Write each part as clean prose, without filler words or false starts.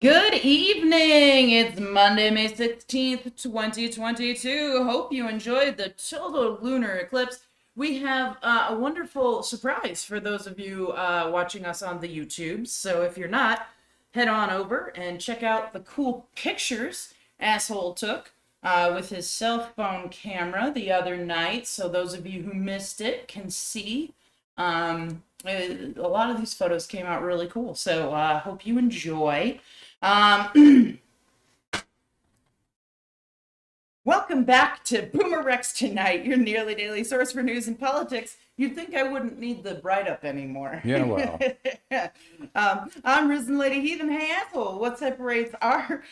Good evening. It's Monday, May 16th, 2022. Hope you enjoyed the total lunar eclipse. We have a wonderful surprise for those of you watching us on the YouTube. So if you're not, head on over and check out the cool pictures Asshole took with his cell phone camera the other night. So those of you who missed it can see. A lot of these photos came out really cool. So hope you enjoy. Welcome back to BoomerRexTonight, your nearly daily source for news and politics. You'd think I wouldn't need the write-up anymore. Yeah, well. I'm RisenLadyHeathen. Hey, asshole, what separates our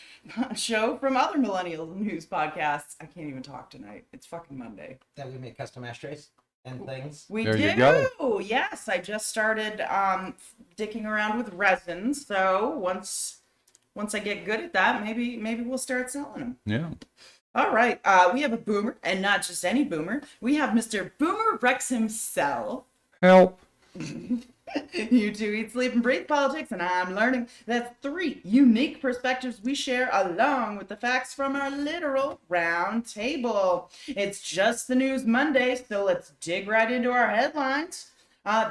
show from other millennial news podcasts? I can't even talk tonight. It's fucking Monday. That we make custom ashtrays and things. We There do. you go. Yes, I just started dicking around with resins. So once I get good at that, maybe we'll start selling them. Yeah. All right. We have a boomer, and not just any boomer. We have Mr. Boomer Rex himself. Help. You two eat, sleep, and breathe politics, and I'm learning. That's three unique perspectives we share along with the facts from our literal round table. It's just the news Monday, so let's dig right into our headlines.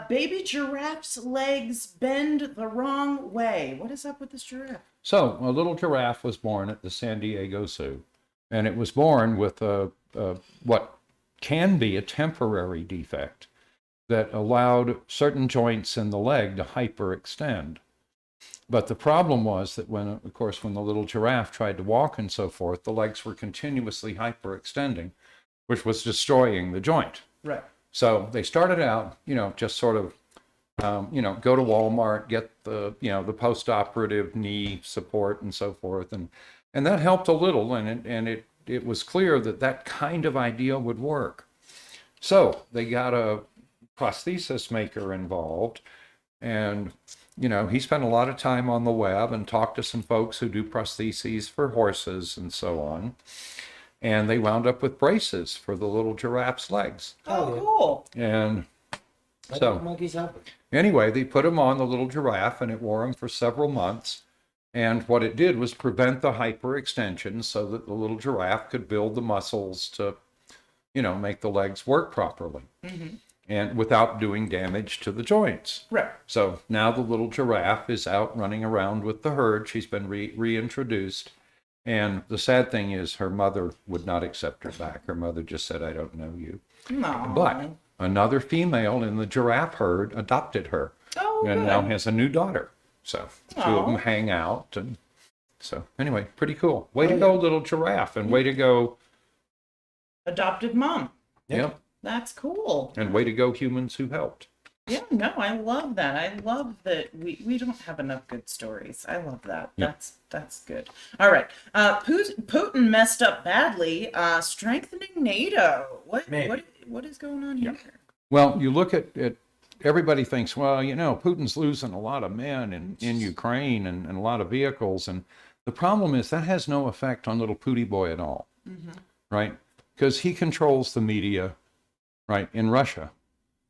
Baby giraffe's legs bend the wrong way. What is up with this giraffe? So, a little giraffe was born at the San Diego Zoo, and it was born with what can be a temporary defect that allowed certain joints in the leg to hyperextend. But the problem was that when the little giraffe tried to walk and so forth, the legs were continuously hyperextending, which was destroying the joint. Right. So they started out, just sort of, go to Walmart, get the post-operative knee support and so forth, and that helped a little, and it was clear that kind of idea would work. So they got a prosthesis maker involved, and he spent a lot of time on the web and talked to some folks who do prostheses for horses and so on. And they wound up with braces for the little giraffe's legs. Oh, cool. And Like so, monkeys help. anyway, they put him on the little giraffe, and it wore him for several months. And what it did was prevent the hyperextension so that the little giraffe could build the muscles to, make the legs work properly. Mm-hmm. And without doing damage to the joints. Right. So now the little giraffe is out running around with the herd. She's been reintroduced. And the sad thing is her mother would not accept her back. Her mother just said, "I don't know you." No. But another female in the giraffe herd adopted her. Oh, and good. now has a new daughter. So two of them Aw. hang out. And so anyway, pretty cool. Way to go, little giraffe. And way to go. Adoptive mom. Yep. That's cool. And way to go, humans who helped. Yeah, no, I love that. I love that we don't have enough good stories. I love that. Yeah. That's good. All right. Putin messed up badly. Strengthening NATO. Maybe. What is going on here? Well, you look at everybody thinks, well, Putin's losing a lot of men in Ukraine and a lot of vehicles. And the problem is that has no effect on little Pooty boy at all, right? Because he controls the media, right, in Russia.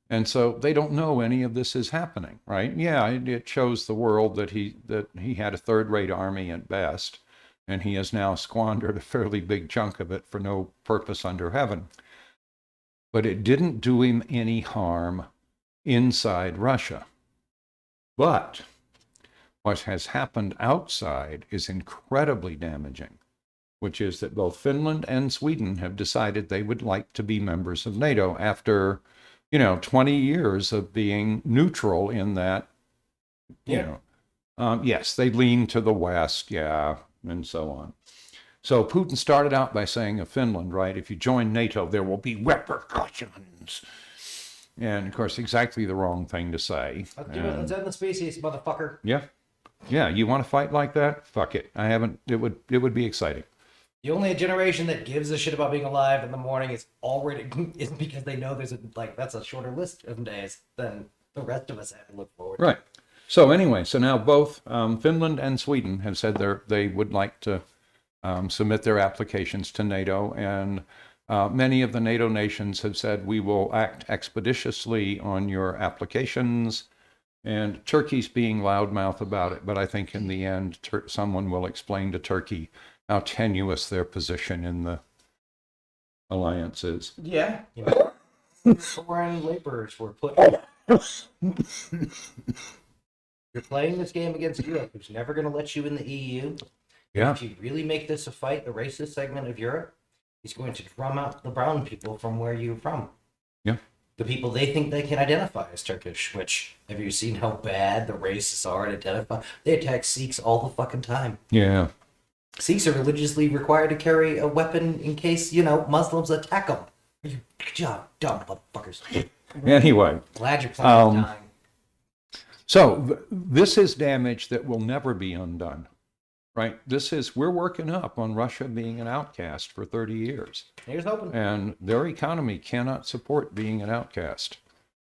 And so they don't know any of this is happening, right? Yeah, it shows the world that he had a third-rate army at best, and he has now squandered a fairly big chunk of it for no purpose under heaven. But it didn't do him any harm inside Russia. But what has happened outside is incredibly damaging, which is that both Finland and Sweden have decided they would like to be members of NATO after 20 years of being neutral in that, yes, they lean to the West, yeah, and so on. So Putin started out by saying of Finland, right, if you join NATO, there will be repercussions. And, of course, exactly the wrong thing to say. Let's end the species, motherfucker. Yeah. Yeah, you want to fight like that? Fuck it. It would be exciting. The only generation that gives a shit about being alive in the morning is because they know that's a shorter list of days than the rest of us have to look forward to. Right. So anyway, now both Finland and Sweden have said they would like to submit their applications to NATO, and many of the NATO nations have said we will act expeditiously on your applications, And Turkey's being loudmouth about it, but I think in the end, someone will explain to Turkey how tenuous their position in the alliance is. Yeah. You know, foreign laborers were put. You're playing this game against Europe, who's never going to let you in the EU. Yeah. If you really make this a fight, the racist segment of Europe, he's going to drum out the brown people from where you're from. Yeah. The people they think they can identify as Turkish, which, have you seen how bad the racists are at identify? They attack Sikhs all the fucking time. Yeah. Sikhs are religiously required to carry a weapon in case, Muslims attack them. Good job, dumb motherfuckers. Anyway. Glad you're playing time. So this is damage that will never be undone, right? We're working up on Russia being an outcast for 30 years. Here's hoping. And their economy cannot support being an outcast.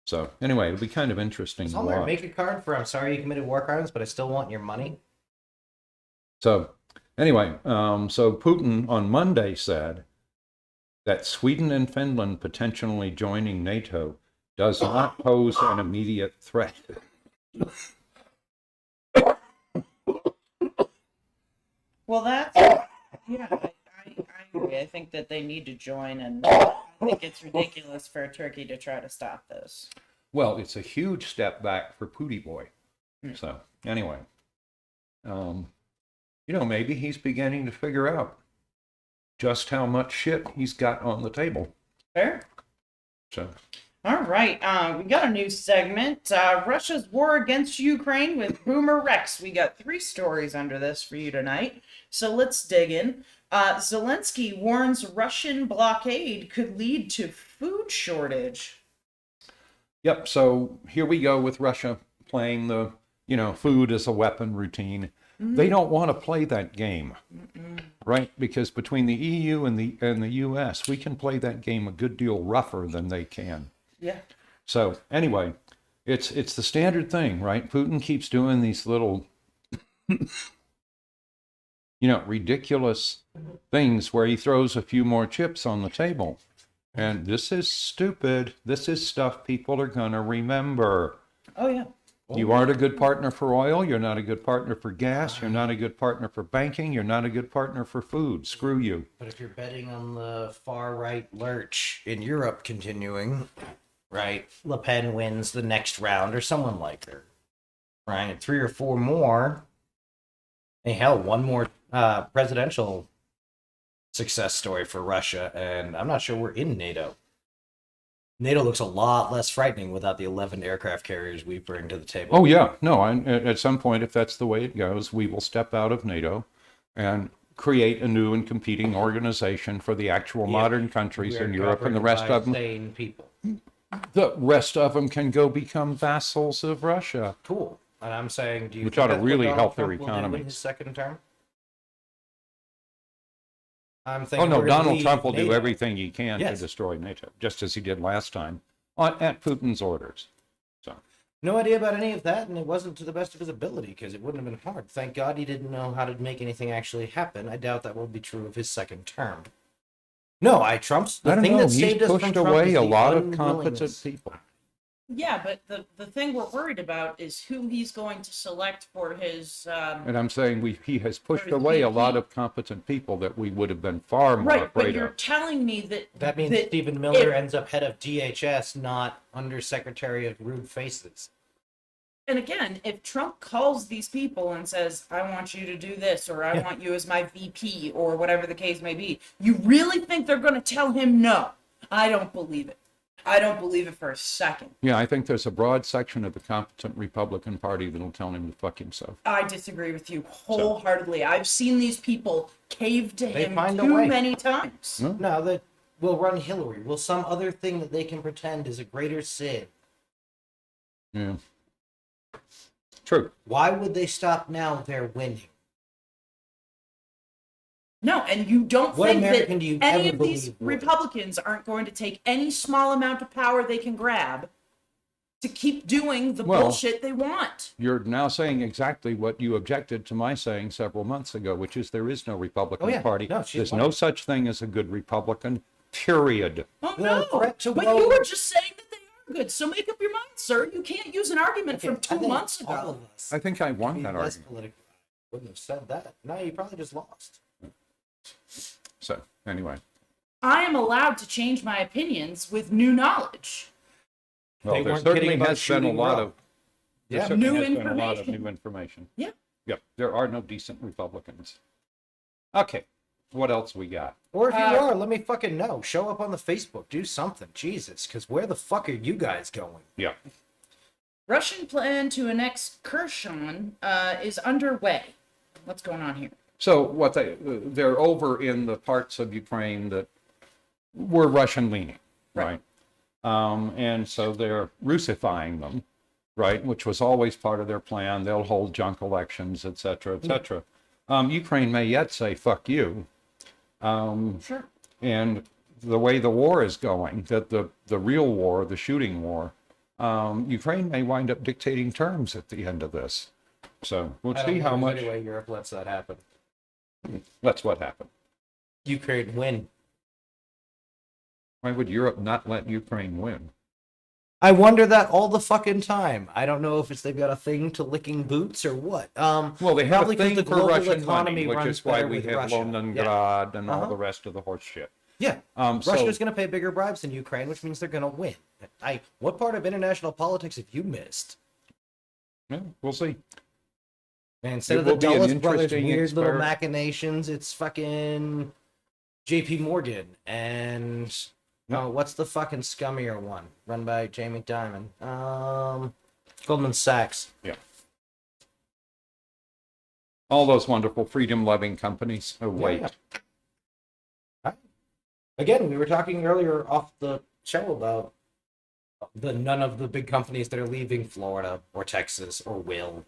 So anyway, it'll be kind of interesting to Somewhere, watch. make a card for I'm sorry you committed war crimes, but I still want your money. So anyway, so Putin on Monday said that Sweden and Finland potentially joining NATO does not pose an immediate threat. Well, that's yeah. I agree. I think that they need to join, and I think it's ridiculous for Turkey to try to stop this. Well, it's a huge step back for Pooty Boy. So anyway, maybe he's beginning to figure out just how much shit he's got on the table. Fair. So. All right, we got a new segment, Russia's war against Ukraine with BoomerRex. We got 3 stories under this for you tonight, so let's dig in. Zelensky warns Russian blockade could lead to food shortage. Yep, so here we go with Russia playing the, food as a weapon routine. Mm-hmm. They don't want to play that game, right? Because between the EU and the US, we can play that game a good deal rougher than they can. Yeah. So anyway, it's the standard thing, right? Putin keeps doing these little, ridiculous things where he throws a few more chips on the table. And this is stupid. This is stuff people are going to remember. Oh, yeah. You aren't a good partner for oil. You're not a good partner for gas. You're not a good partner for banking. You're not a good partner for food. Screw you. But if you're betting on the far right lurch in Europe continuing, right, Le Pen wins the next round or someone like her, right? 3 or 4 more. Hey, hell, 1 more presidential success story for Russia, and I'm not sure we're in NATO. NATO looks a lot less frightening without the 11 aircraft carriers we bring to the table. Oh, yeah. No, at some point, if that's the way it goes, we will step out of NATO and create a new and competing organization for the actual modern countries in Europe, and the rest of them. Sane people. The rest of them can go become vassals of Russia. Cool. And I'm saying, do you which think ought to that's what really Donald help their Trump will do economy. in his second term? I'm Oh, thinking no, we're gonna Donald leave Trump will do NATO. everything he can Yes. to destroy NATO, just as he did last time, at Putin's orders. So. No idea about any of that, and it wasn't to the best of his ability, because it wouldn't have been hard. Thank God he didn't know how to make anything actually happen. I doubt that will be true of his second term. No, Trump's the I don't thing know. that He's saved us from pushed Trump away is a the lot of competent unwillingness. people. Yeah, but the thing we're worried about is who he's going to select for his... And I'm saying he has pushed his away a VP. lot of competent people that we would have been far more Right, but afraid you're of. telling me that... That means Stephen Miller ends up head of DHS, not Undersecretary of Rude Faces. And again, if Trump calls these people and says, I want you to do this, or I want you as my VP, or whatever the case may be, you really think they're going to tell him no? I don't believe it. I don't believe it for a second. Yeah, I think there's a broad section of the competent Republican Party that'll tell him to fuck himself. I disagree with you wholeheartedly. I've seen these people cave to him find a too way. many times. No? No, that will run Hillary. Will some other thing that they can pretend is a greater sin? Yeah. True. Why would they stop now? They're winning. No, and you don't What think American that do you any ever of these believe would? Republicans aren't going to take any small amount of power they can grab to keep doing the Well, bullshit they want. You're now saying exactly what you objected to my saying several months ago, which is there is no Republican Oh, yeah. Party. No, she's There's lying. no such thing as a good Republican, period. Oh The no! threat to But woke- you were just saying that they are Good. So make up your mind, sir. You can't use an argument from 2 months All ago. of us. I think I won Be that less argument. political. Wouldn't have said that. No, you probably just lost. So anyway, I am allowed to change my opinions with new knowledge. well, They there weren't certainly kidding about has been a shooting lot Roe. of there Yeah. certainly New has been a lot of information. new information. Yeah. Yep, there are no decent Republicans. Okay, what else we got? Or if you are, let me fucking know. Show up on the Facebook. Do something. Jesus, because where the fuck are you guys going? Yeah. Russian plan to annex Kherson is underway. What's going on here? So what they're over in the parts of Ukraine that were Russian leaning, right? And so they're Russifying them, right? Which was always part of their plan. They'll hold junk elections, et cetera, et cetera. Ukraine may yet say, fuck you. Sure. And the way the war is going, that the real war, the shooting war, Ukraine may wind up dictating terms at the end of this. So we'll see how much. Anyway, Europe lets that happen. That's what happened. Ukraine win. Why would Europe not let Ukraine win? I wonder that all the fucking time. I don't know if they've got a thing to licking boots or what. Well, they have probably a 'cause thing the for global Russian economy money, which runs is why better we with have Russia. Leningrad and all Uh-huh. the rest of the horse shit. Yeah. So- Russia's going to pay bigger bribes than Ukraine, which means they're going to win. What part of international politics have you missed? Yeah, we'll see. And instead It of the will be an Dulles brothers' interesting weird little experiment. machinations, it's fucking J.P. Morgan and what's the fucking scummier one run by Jamie Dimon? Goldman Sachs. Yeah. All those wonderful freedom-loving companies. Oh, wait. Yeah. Again, we were talking earlier off the show about none of the big companies that are leaving Florida or Texas or will,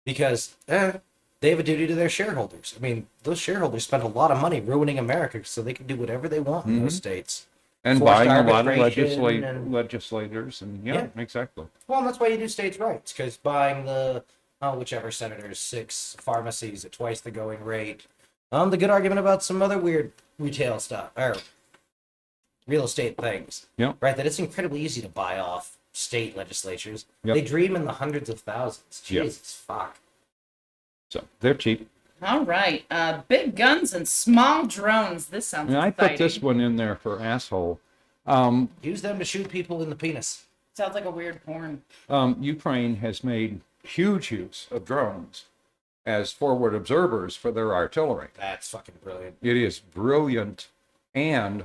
because they have a duty to their shareholders. I mean, those shareholders spend a lot of money ruining America so they can do whatever they want in those states. And Forced buying a lot of arbitration and- legislators. And yeah, exactly. Well, and that's why you do states' rights, because buying whichever senator's 6 pharmacies at twice the going rate. The good argument about some other weird retail stuff, or real estate things. Yeah. Right, that it's incredibly easy to buy off state legislatures. Yep. They dream in the hundreds of thousands. Yep. Jesus, fuck. So they're cheap. All right. Big guns and small drones. This sounds And I exciting. put this one in there for asshole. Use them to shoot people in the penis. Sounds like a weird porn. Ukraine has made huge use of drones as forward observers for their artillery. That's fucking brilliant. It is brilliant, and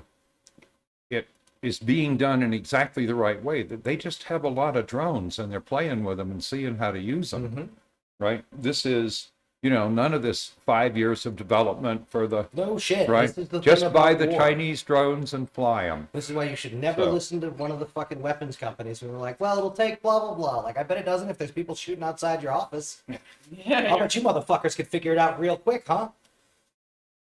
it is being done in exactly the right way. That they just have a lot of drones and they're playing with them and seeing how to use them. Mm-hmm. Right? This is, none of this 5 years of development for the No shit. right. This is the Just thing buy about the war. Chinese drones and fly them. This is why you should never So- listen to one of the fucking weapons companies who are like, well, it'll take blah, blah, blah. Like, I bet it doesn't if there's people shooting outside your office. Yeah. I'll bet you motherfuckers could figure it out real quick, huh?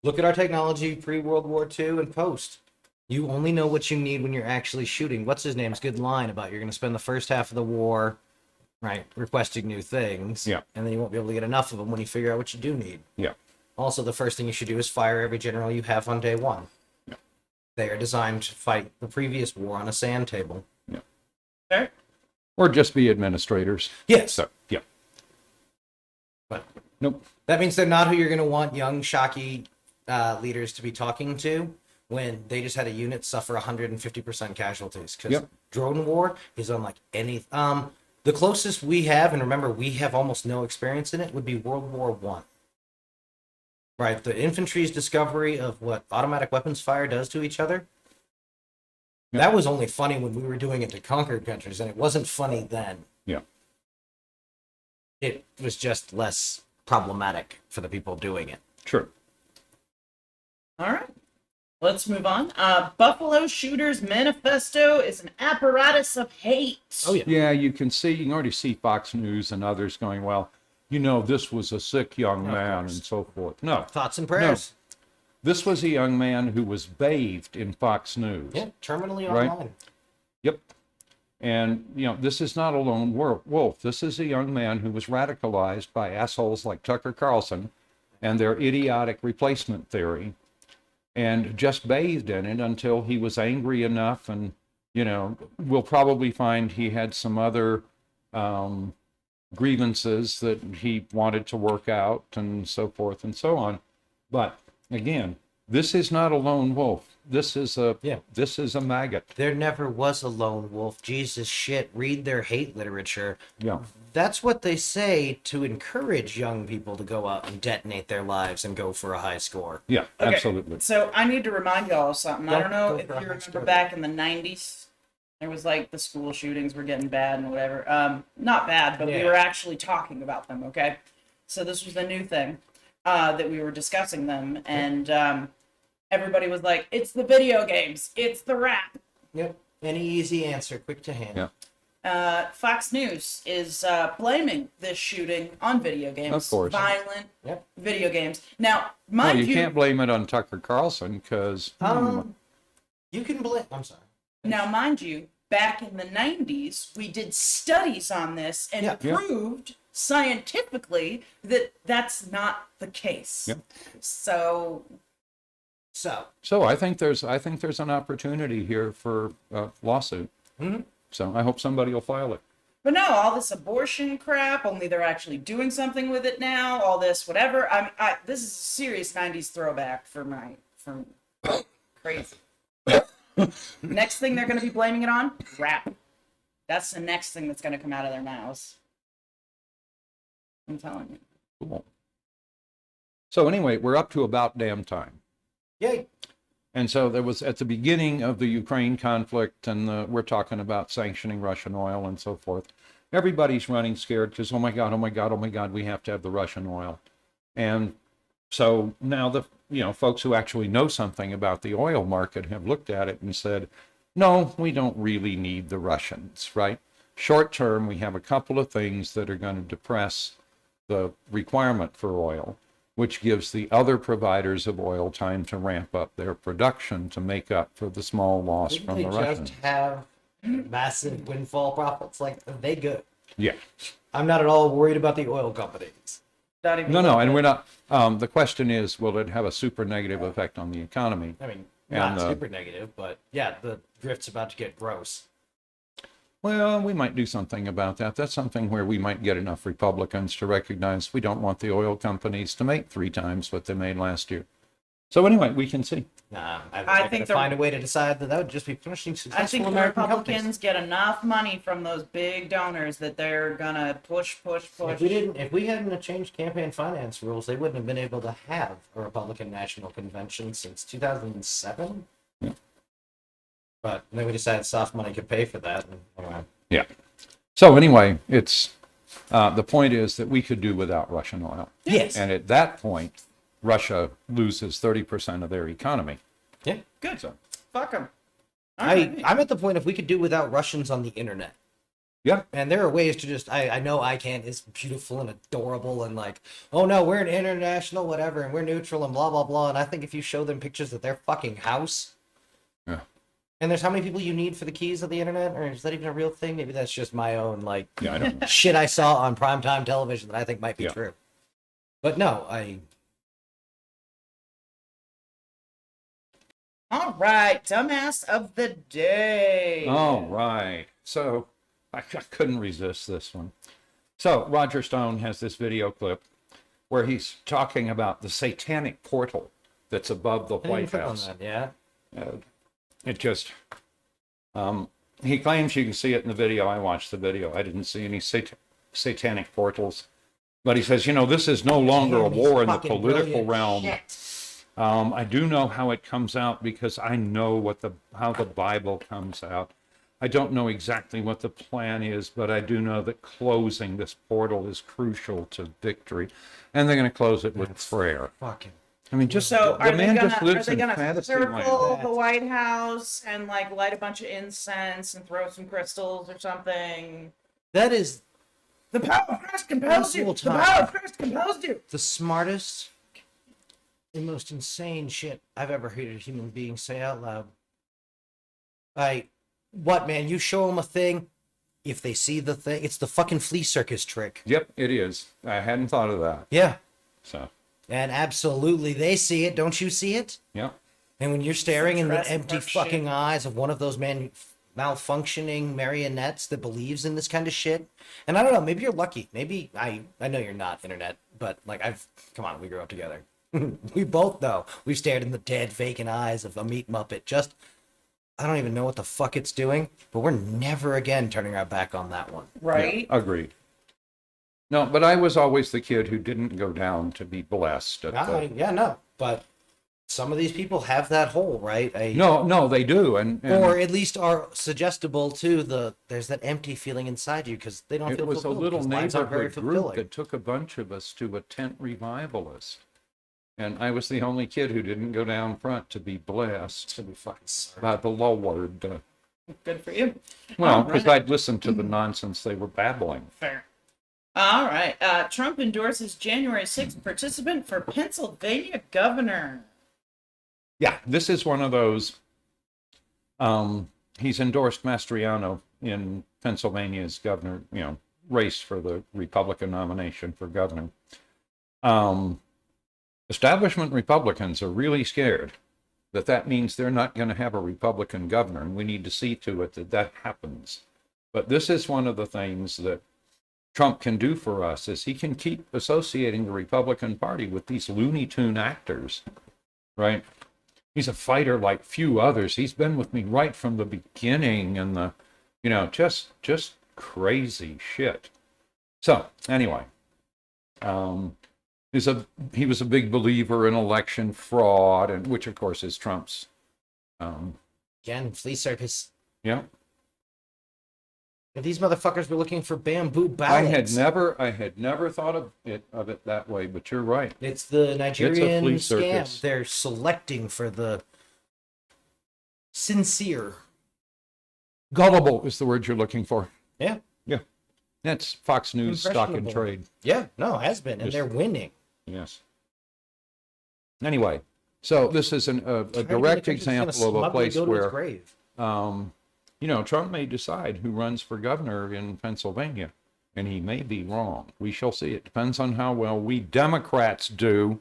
Look at our technology pre-World War II and post. You only know what you need when you're actually shooting. What's his name's good line about you're going to spend the first half of the war, right, requesting new things. Yeah. And then you won't be able to get enough of them when you figure out what you do need. Yeah. Also, the first thing you should do is fire every general you have on day one. Yeah. They are designed to fight the previous war on a sand table. Fair. Or just be administrators. Yes. So, yeah. But Nope. that means they're not who you're going to want young, shocky leaders to be talking to when they just had a unit suffer 150% casualties. Because Yep. drone war is unlike any... the closest we have, and remember, we have almost no experience in it, would be World War One. Right, the infantry's discovery of what automatic weapons fire does to each other. Yep. That was only funny when we were doing it to conquered countries, and it wasn't funny then. Yeah. It was just less problematic for the people doing it. True. All right. Let's move on. Buffalo Shooters Manifesto is an apparatus of hate. Oh, yeah. Yeah, you can already see Fox News and others going, well, this was a sick young man and so forth. No, Thoughts and prayers. this was a young man who was bathed in Fox News. Yeah, terminally Right. online. Yep. And, this is not a lone wolf. This is a young man who was radicalized by assholes like Tucker Carlson and their idiotic replacement theory, and just bathed in it until he was angry enough and you know, we'll probably find he had some other grievances that he wanted to work out and so forth and so on. But again, this is not a lone wolf. This is a maggot. There never was a lone wolf. Jesus shit. Read their hate literature. Yeah. That's what they say to encourage young people to go out and detonate their lives and go for a high score. Yeah, Okay, absolutely. So I need to remind y'all of something. I don't know Go if for a you high remember score. back in the 90s, there was like the school shootings were getting bad and whatever. Not bad, but we Yeah. were actually talking about them, okay? So this was a new thing that we were discussing them, and everybody was like, it's the video games, it's the rap. Yep. Any easy answer, quick to hand. Yeah. Fox News is blaming this shooting on video games. Of course. Violent Yep. video games. Now, No, mind you you, can't blame it on Tucker Carlson because You can blame. I'm sorry. now, mind you, back in the 90s, we did studies on this and Yeah. Yeah. proved scientifically that that's not the case. Yeah. So, So, I think there's an opportunity here for a lawsuit. Mhm. So I hope somebody will file it. but no, all this abortion crap, only they're actually doing something with it now, all this whatever. This is a serious 90s throwback for crazy. Next thing they're going to be blaming it on? Rap. That's the next thing that's going to come out of their mouths. I'm telling you. Cool. So anyway, we're up to about damn time. yay. And so there was at the beginning of the Ukraine conflict, and we're talking about sanctioning Russian oil and so forth. Everybody's running scared because, oh my God, we have to have the Russian oil. And so now the folks who actually know something about the oil market have looked at it and said, no, we don't really need the Russians, right? Short term, we have a couple of things that are going to depress the requirement for oil, which gives the other providers of oil time to ramp up their production to make up for the small loss Didn't from they the just Russians. have massive windfall profits? Like, they good. Yeah. I'm not at all worried about the oil companies. Not even No, and we're not. The question is, will it have a super negative effect on the economy? I mean, And, not super negative, but yeah, the drift's about to get gross. Well, we might do something about that. That's something where we might get enough Republicans to recognize we don't want the oil companies to make 3 times what they made last year. So anyway, we can see. Nah, I I think think they're the- find a way to decide that would just be punishing I successful think the American Republicans companies. get enough money from those big donors that they're gonna push. If we hadn't changed campaign finance rules, they wouldn't have been able to have a Republican National Convention since 2007. Yeah. But then we decided soft money could pay for that. And, anyway. Yeah. So anyway, it's the point is that we could do without Russian oil. Yes. And at that point, Russia loses 30% of their economy. Yeah. Good. So, Fuck them. I'm at the point if we could do without Russians on the internet. yeah. And there are ways to just, I know ICANN is beautiful and adorable and like, oh no, we're an international whatever and we're neutral and blah, blah, blah. And I think if you show them pictures of their fucking house, Yeah. and there's how many people you need for the keys of the internet, or is that even a real thing? Maybe that's just my own, like, Yeah, I don't know. shit I saw on primetime television that I think might be Yeah. true. But no, All right, dumbass of the day. All right. So I couldn't resist this one. So Roger Stone has this video clip where he's talking about the satanic portal that's above the I didn't White click on House. that, yeah. It just, he claims you can see it in the video. I watched the video. I didn't see any satanic portals. But he says, this is no longer a Damn, he's war in the fucking political brilliant. realm. Shit. I do know how it comes out because I know how the Bible comes out. I don't know exactly what the plan is, but I do know that closing this portal is crucial to victory. And they're going to close it with prayer. Fucking. I mean, just So the are man they gonna, just are lives they in gonna fantasy circle land. the White House and like light a bunch of incense and throw some crystals or something? That is The power of Christ compels you. Multiple The power times. of Christ compels you. the smartest and most insane shit I've ever heard a human being say out loud. What, man? You show them a thing, if they see the thing, it's the fucking flea circus trick. Yep, it is. I hadn't thought of that. Yeah. So, And absolutely, they see it. Don't you see it? yeah. And when you're staring in the Jurassic empty Park fucking shit. eyes of one of those malfunctioning marionettes that believes in this kind of shit. And I don't know, maybe you're lucky. Maybe I know you're not, internet, but like come on, we grew up together. We both know. We've stared in the dead, vacant eyes of a meat muppet. Just, I don't even know what the fuck it's doing, but we're never again turning our back on that one. Right? Yeah, agreed. No, but I was always the kid who didn't go down to be blessed. Yeah, no, but some of these people have that hole, right? No, they do, and or at least are suggestible to there's that empty feeling inside you because they don't it feel was a fulfilled, little 'cause lives aren't very neighborhood group fulfilling. that took a bunch of us to a tent revivalist, and I was the only kid who didn't go down front to be blessed Should be fucking sorry. by the Lord. Good for you. Well, All because right. I'd listened to the nonsense they were babbling. Fair. All right. Trump endorses January 6th participant for Pennsylvania governor. Yeah, this is one of those. He's endorsed Mastriano in Pennsylvania's governor, race for the Republican nomination for governor. Establishment Republicans are really scared that means they're not going to have a Republican governor, and we need to see to it that happens. But this is one of the things that Trump can do for us, is he can keep associating the Republican Party with these Looney Tune actors, right? He's a fighter like few others. He's been with me right from the beginning, and just crazy shit. So anyway, he was a big believer in election fraud, and which of course is Trump's. Again, flea circus. Yeah. If these motherfuckers were looking for bamboo ballots. I had never thought of it that way, but you're right. It's the Nigerian flea scam. circus. They're selecting for the sincere. Gullible is the word you're looking for. Yeah. Yeah. That's Fox News stock and Impressionable. trade. Yeah, no, it has been, and they're winning. Yes. Anyway, so this is a direct example of a place where, grave. Trump may decide who runs for governor in Pennsylvania, and he may be wrong. We shall see. It depends on how well we Democrats do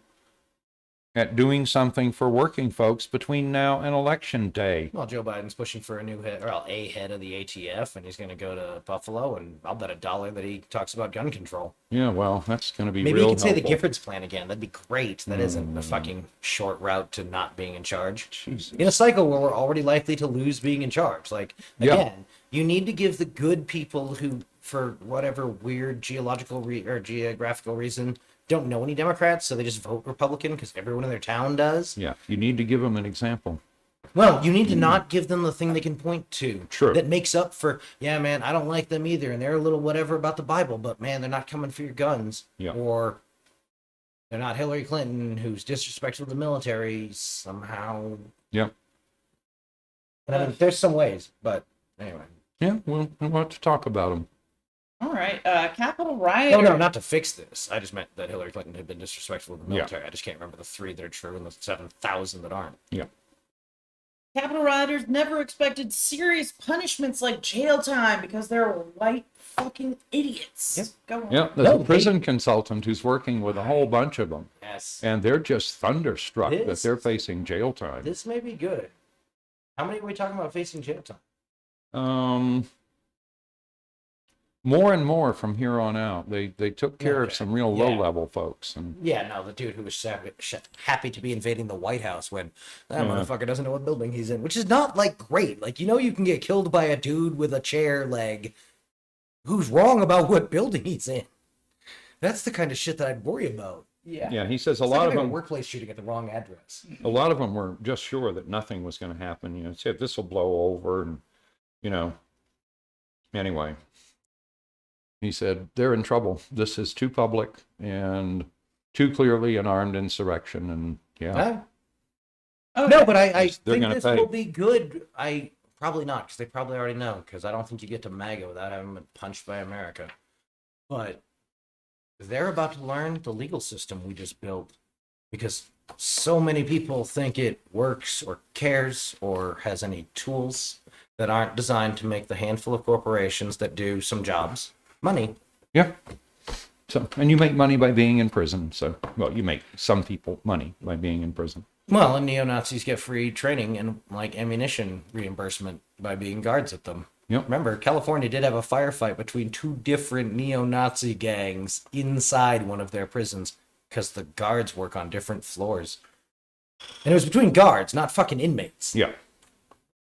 at doing something for working folks between now and election day. Well, Joe Biden's pushing for a head of the ATF, and he's going to go to Buffalo, and I'll bet $1 that he talks about gun control. Yeah, well, that's going to be Maybe real he could say the helpful. Giffords plan again. That'd be great. That isn't a fucking short route to not being in charge. Jesus. In a cycle where we're already likely to lose being in charge. Like, Yeah. again, you need to give the good people who, for whatever weird geographical reason, don't know any Democrats, so they just vote Republican because everyone in their town does. Yeah, you need to give them an example. Well, you need to not give them the thing they can point to. True. That makes up for, yeah, man, I don't like them either, and they're a little whatever about the Bible, but man, they're not coming for your guns. Yeah. Or they're not Hillary Clinton, who's disrespectful to the military somehow. Yeah. And I mean, there's some ways, but anyway. Yeah, we'll have to talk about them. All right. Capitol riot. No, not to fix this. I just meant that Hillary Clinton had been disrespectful to the Yeah. military. I just can't remember the 3 that are true and the 7,000 that aren't. Yeah. Capitol rioters never expected serious punishments like jail time because they're white fucking idiots. Yep. Go on. Yeah, there's a prison consultant who's working with a whole bunch of them, Yes. and they're just thunderstruck that This- they're facing jail time. This may be good. How many are we talking about facing jail time? More and more from here on out. They took care of Okay. some real Yeah. low-level folks, and Yeah, no, the dude who was happy to be invading the White House when that motherfucker doesn't know what building he's in, which is not, like, great. Like, you can get killed by a dude with a chair leg who's wrong about what building he's in. That's the kind of shit that I'd worry about. yeah, he says a It's lot like of having a them. workplace shooting at the wrong address. A lot of them were just sure that nothing was going to happen. Said this will blow over, and Anyway, he said they're in trouble. This is too public and too clearly an armed insurrection, and yeah. Huh? No, but I They're think gonna this pay. will be good. Probably not, because they probably already know, because I don't think you get to MAGA without having been punched by America. But they're about to learn the legal system we just built, because so many people think it works or cares or has any tools that aren't designed to make the handful of corporations that do some jobs money. Yeah. So, and you make money by being in prison. So, well, you make some people money by being in prison. Well, and neo-Nazis get free training and like ammunition reimbursement by being guards at them. Yep. Remember, California did have a firefight between two different neo-Nazi gangs inside one of their prisons because the guards work on different floors. And it was between guards, not fucking inmates. Yeah.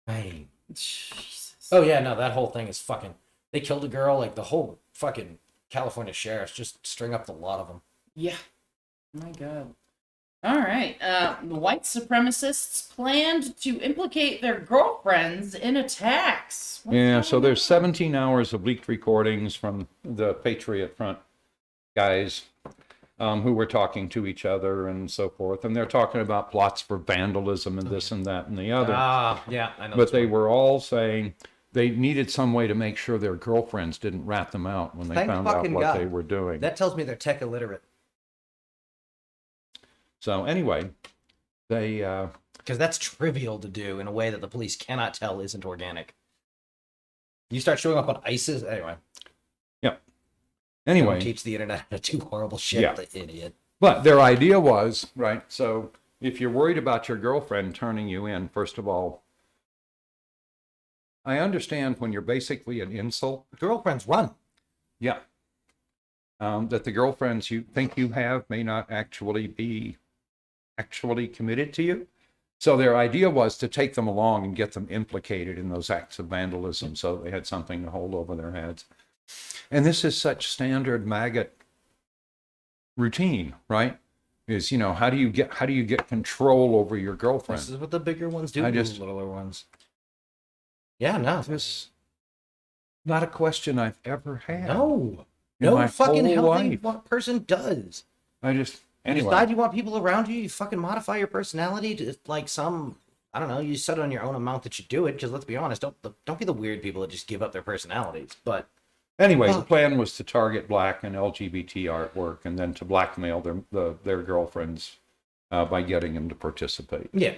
Right. Jesus. Oh, yeah, no, that whole thing is fucking... They killed a girl, like, the whole fucking California sheriffs just string up a lot of them. Yeah. My God. All right. The white supremacists planned to implicate their girlfriends in attacks. What's Yeah, going so there's on? 17 hours of leaked recordings from the Patriot Front guys who were talking to each other and so forth. And they're talking about plots for vandalism and this and that and the other. Ah, yeah, I know. But they were all saying they needed some way to make sure their girlfriends didn't rat them out when they Thank found out fucking what God. they were doing. That tells me they're tech illiterate. So anyway, they... Because that's trivial to do in a way that the police cannot tell isn't organic. You start showing up on ISIS... Anyway. Anyway, Don't teach the internet how to do horrible shit, Yeah. the idiot. but their idea was, right, so if you're worried about your girlfriend turning you in, first of all, I understand when you're basically an insult, Girlfriends run. yeah, that the girlfriends you think you have may not actually be actually committed to you. So their idea was to take them along and get them implicated in those acts of vandalism so they had something to hold over their heads. And this is such standard maggot routine, right? Is, you know, how do you get control over your girlfriend? This is what the bigger ones do I to just- the littler ones. Yeah, no. This not a question I've ever had. No. in No my fucking whole healthy life. person does. I just You anyway. decide you want people around you, you fucking modify your personality to like some, I don't know, you set it on your own amount that you do it, because let's be honest, don't be the weird people that just give up their personalities. But Anyway, the plan was to target black and LGBT artwork, and then to blackmail their girlfriends by getting them to participate. yeah.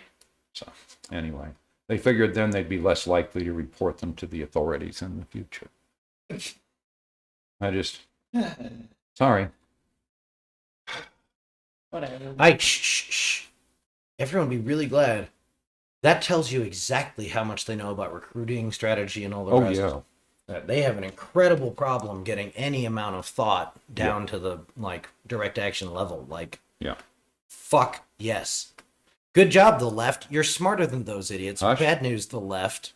So anyway, they figured then they'd be less likely to report them to the authorities in the future. I just sorry. Whatever. Shh. Everyone be really glad. That tells you exactly how much they know about recruiting strategy and all the Oh rest. yeah. They have an incredible problem getting any amount of thought down to the like direct action level. Like, Yeah. fuck yes. Good job, the left. You're smarter than those idiots. Hush. Bad news, the left.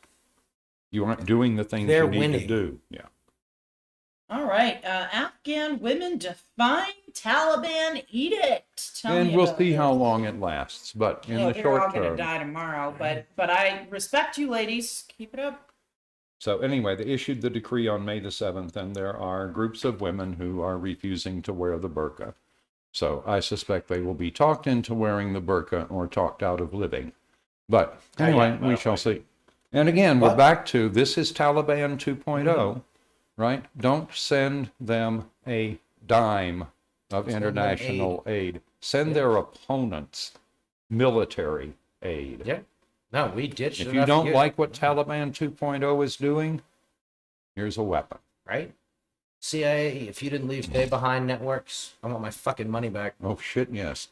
You aren't doing the things They're you need winning. to do. Yeah. All right. Afghan women defying Taliban edict. Tell And me we'll about see this. how long it lasts. But in Well, the we're all short gonna term. die tomorrow, but I respect you, ladies. Keep it up. So anyway, they issued the decree on May the 7th, and there are groups of women who are refusing to wear the burqa. So I suspect they will be talked into wearing the burqa or talked out of living. But anyway, yeah, we shall see. And again, we're But- back to this is Taliban 2.0, right? Don't send them a dime of Send them international aid. Send their opponents military aid. Yeah. No, we ditched If it you after don't years, like what Taliban 2.0 is doing, here's a weapon. right? CIA, if you didn't leave stay behind networks, I want my fucking money back. Oh shit, yes.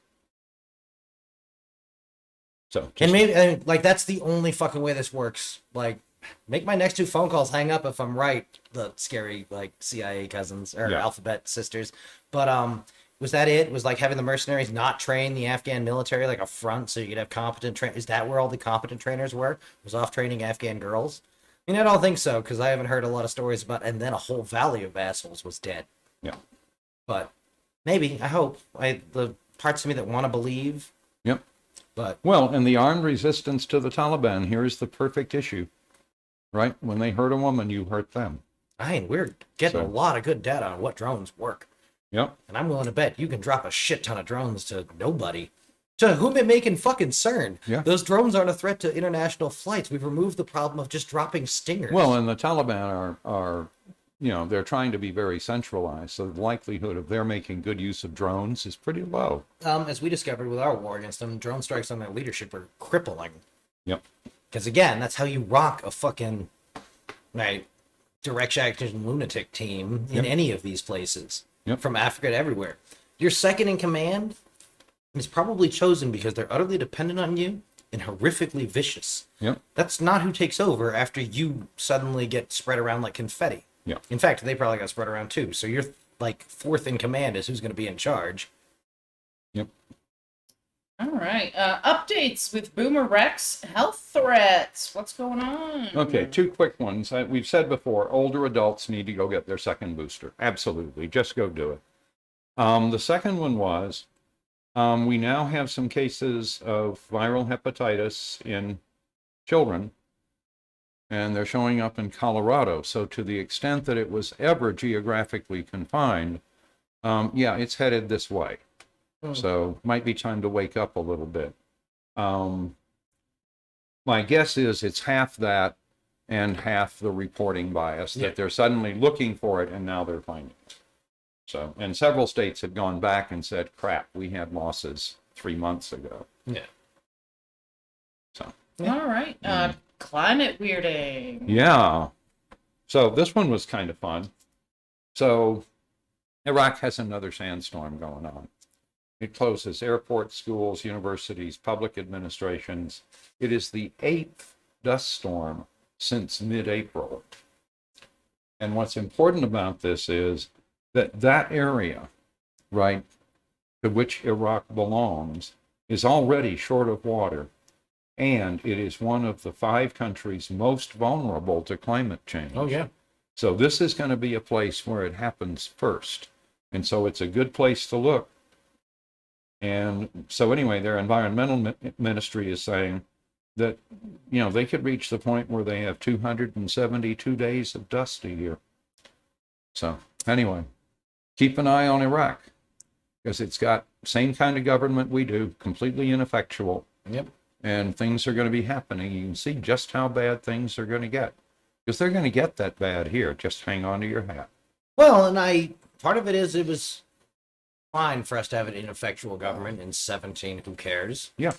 So And just, maybe, I mean, like, that's the only fucking way this works. Like, make my next two phone calls hang up if I'm right, the scary, like, CIA cousins, or Yeah. alphabet sisters. But, was that it? Was, like, having the mercenaries not train the Afghan military, like, a front so you could have competent train? Is that where all the competent trainers were? Was off training Afghan girls? I mean, I don't think so, because I haven't heard a lot of stories about, and then a whole valley of assholes was dead. yeah. But, maybe, I hope. The parts of me that want to believe, Yep. but... Well, and the armed resistance to the Taliban, here's the perfect issue. Right? When they hurt a woman, you hurt them. I mean, we're getting So- a lot of good data on what drones work. Yep. And I'm willing to bet you can drop a shit ton of drones to nobody. To whom it may fucking concern. Yeah. Those drones aren't a threat to international flights. We've removed the problem of just dropping stingers. Well, and the Taliban are you know, they're trying to be very centralized, so the likelihood of their making good use of drones is pretty low. as we discovered with our war against them, drone strikes on their leadership are crippling. Yep. Because again, that's how you rock a fucking right direct action lunatic team in Yep. any of these places. Yep. From Africa to everywhere. Your second in command, It's probably chosen because they're utterly dependent on you and horrifically vicious. Yep. That's not who takes over after you suddenly get spread around like confetti. Yeah. In fact, they probably got spread around too. So you're like fourth in command is who's going to be in charge. Yep. All right. Updates with Boomer Rex health threats. What's going on? Okay, two quick ones. We've said before, older adults need to go get their second booster. Absolutely. Just go do it. The second one was, we now have some cases of viral hepatitis in children, and they're showing up in Colorado. So to the extent that it was ever geographically confined, yeah, it's headed this way. So might be time to wake up a little bit. My guess is it's half that and half the reporting bias, that they're suddenly looking for it and now they're finding it. So, and several states had gone back and said, crap, we had losses 3 months ago. Yeah. So. All right. Climate weirding. Yeah. So this one was kind of fun. So Iraq has another sandstorm going on. It closes airports, schools, universities, public administrations. It is the 8th dust storm since mid-April. And what's important about this is that that area, right, to which Iraq belongs, is already short of water. And it is one of the 5 countries most vulnerable to climate change. Oh, yeah. So this is going to be a place where it happens first. And so it's a good place to look. And so anyway, their environmental ministry is saying that, you know, they could reach the point where they have 272 days of dust a year. So anyway, keep an eye on Iraq, because it's got same kind of government we do, completely ineffectual. Yep. And things are going to be happening. You can see just how bad things are going to get, because they're going to get that bad here. Just hang on to your hat. Well, and part of it is it was fine for us to have an ineffectual government in 17. Who cares? Yeah.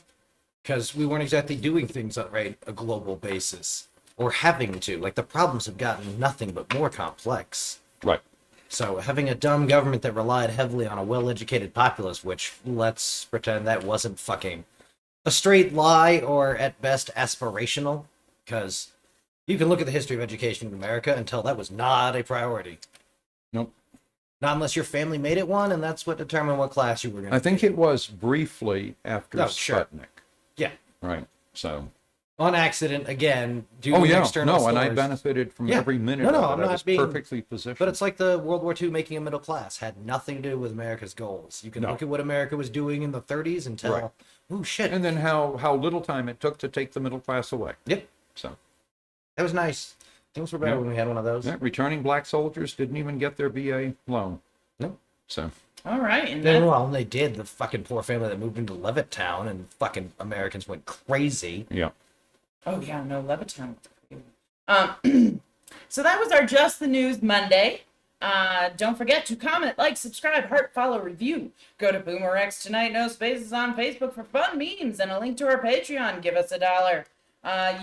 Because we weren't exactly doing things on a global basis, or having to. Like, the problems have gotten nothing but more complex. Right. So having a dumb government that relied heavily on a well-educated populace, which, let's pretend that wasn't fucking a straight lie, or at best aspirational, because you can look at the history of education in America and tell that was not a priority. Nope. Not unless your family made it one, and that's what determined what class you were going to I think it was briefly after Sputnik. Yeah. Right. So. On accident, again, due Oh to yeah. external No, and I stores. benefited from Yeah. every minute No, of it. I'm I not was being- perfectly positioned. But it's like the World War II making a middle class had nothing to do with America's goals. You can No. look at what America was doing in the 30s and tell, Right. oh shit. And then how little time it took to take the middle class away. Yep. So. That was nice. Things were better Yeah. when we had one of those. Yeah, returning black soldiers didn't even get their VA loan. No. So. All right. And Then, that's, well, they did. The fucking poor family that moved into Levittown, and fucking Americans went crazy. Yeah. oh yeah, no, Levittown. So that was our Just the News Monday. Don't forget to comment, like, subscribe, heart, follow, review. Go to BoomerRexTonight, no spaces on Facebook for fun memes and a link to our Patreon. Give us $1.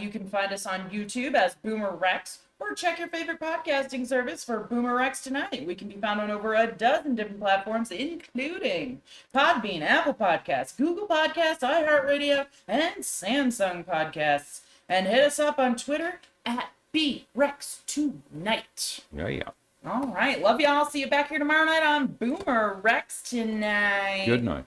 You can find us on YouTube as BoomerRex, or check your favorite podcasting service for BoomerRexTonight. We can be found on over a dozen different platforms, including Podbean, Apple Podcasts, Google Podcasts, iHeartRadio, and Samsung Podcasts. And hit us up on Twitter at BRexTonight. Yeah. All right. Love y'all. See you back here tomorrow night on Boomer Rex Tonight. Good night.